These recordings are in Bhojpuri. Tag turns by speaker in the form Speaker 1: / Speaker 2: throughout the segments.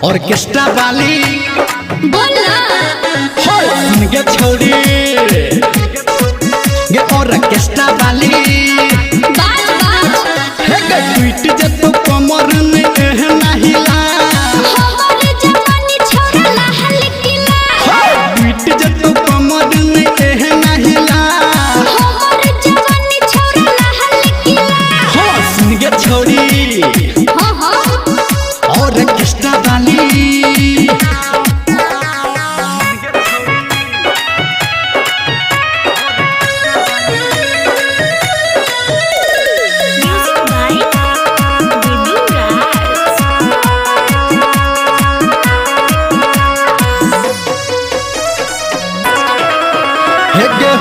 Speaker 1: ऑर्केस्ट्रा वाली
Speaker 2: बोला
Speaker 1: सुन के छोड़ी गे ऑर्केस्ट्रा वाली
Speaker 2: बाज बाज
Speaker 1: हे गे ट्वीट जे तो कमर में एहना हिला
Speaker 2: हमारे जवानी छौरा लहल किला
Speaker 1: ट्वीट जे तो कमर में एहना हिला
Speaker 2: हमारे जवानी छौरा लहल किला
Speaker 1: सुन के छोड़ी
Speaker 2: हां हां
Speaker 1: ऑर्केस्ट्रा वाली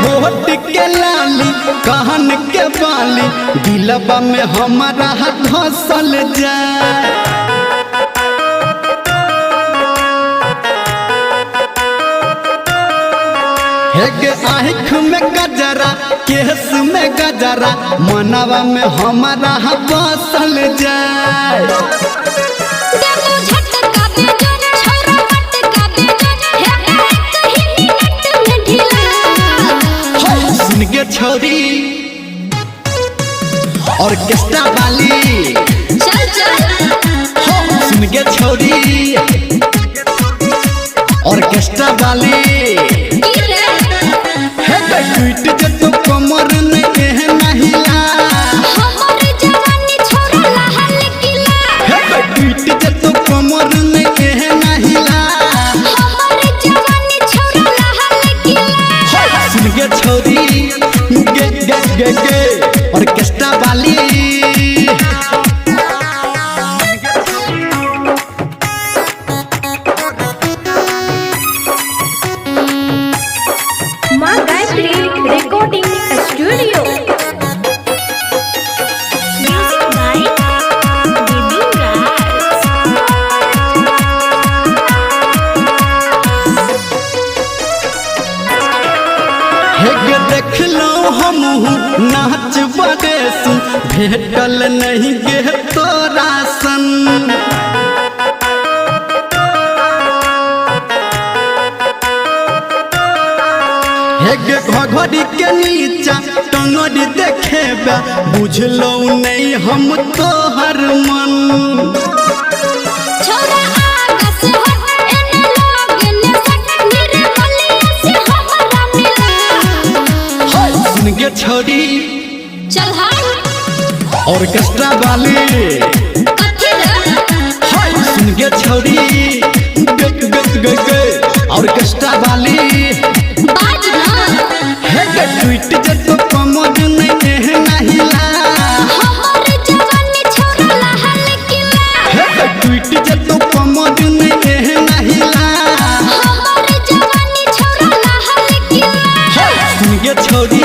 Speaker 1: होठ के लाली कहन के बाली दिलबा में हमारा धसल जाए हेगे आँख में गजरा केस में गजरा मनवा में हमारा बसल जाए
Speaker 2: देखो झटका बेजन छौरा पटका बेजन हे कहीं मिनट में ढीला
Speaker 1: सुन के छोड़ी ऑर्केस्ट्रा वाली
Speaker 2: चल चल
Speaker 1: सुन के छोड़ी ऑर्केस्ट्रा वाली
Speaker 2: किले
Speaker 1: हे ट्वीट जे तो कमर में एहना हिला
Speaker 2: हमारे जवानी छौरा लहल किला
Speaker 1: हे ट्वीट जे तो कमर में एहना हिला
Speaker 2: हमारे जवानी छौरा लहल किला
Speaker 1: सुन के छोड़ी गे गे गे गे ऑर्केस्ट्रा वाली
Speaker 3: Maa Gayatri recording studio music by
Speaker 1: हेगे देख लो हमहू नाच बदेसू भेटल नहीं गे तोरा सन हेगे घघरी के नीचा टंगड़ी देखेबा बुझलो नहीं हम तोहर मन
Speaker 2: छौरा आगा से हट एने लोग ने सट निर्मलिया से हमारा मिला
Speaker 1: सुन के छोड़ी
Speaker 2: चल हाय
Speaker 1: ऑर्केस्ट्रा वाली
Speaker 2: कथी रे
Speaker 1: सुन के छोड़ी गग गग गग ऑर्केस्ट्रा वाली
Speaker 2: बाज ना
Speaker 1: हेगे ट्वीट जे तो कमर में एहना हिला
Speaker 2: हमारे जवानी छौरा लहल किला
Speaker 1: हेगे ट्वीट जे तो कमर में एहना हिला
Speaker 2: हमारे जवानी छौरा लहल किला
Speaker 1: सुन के छोड़ी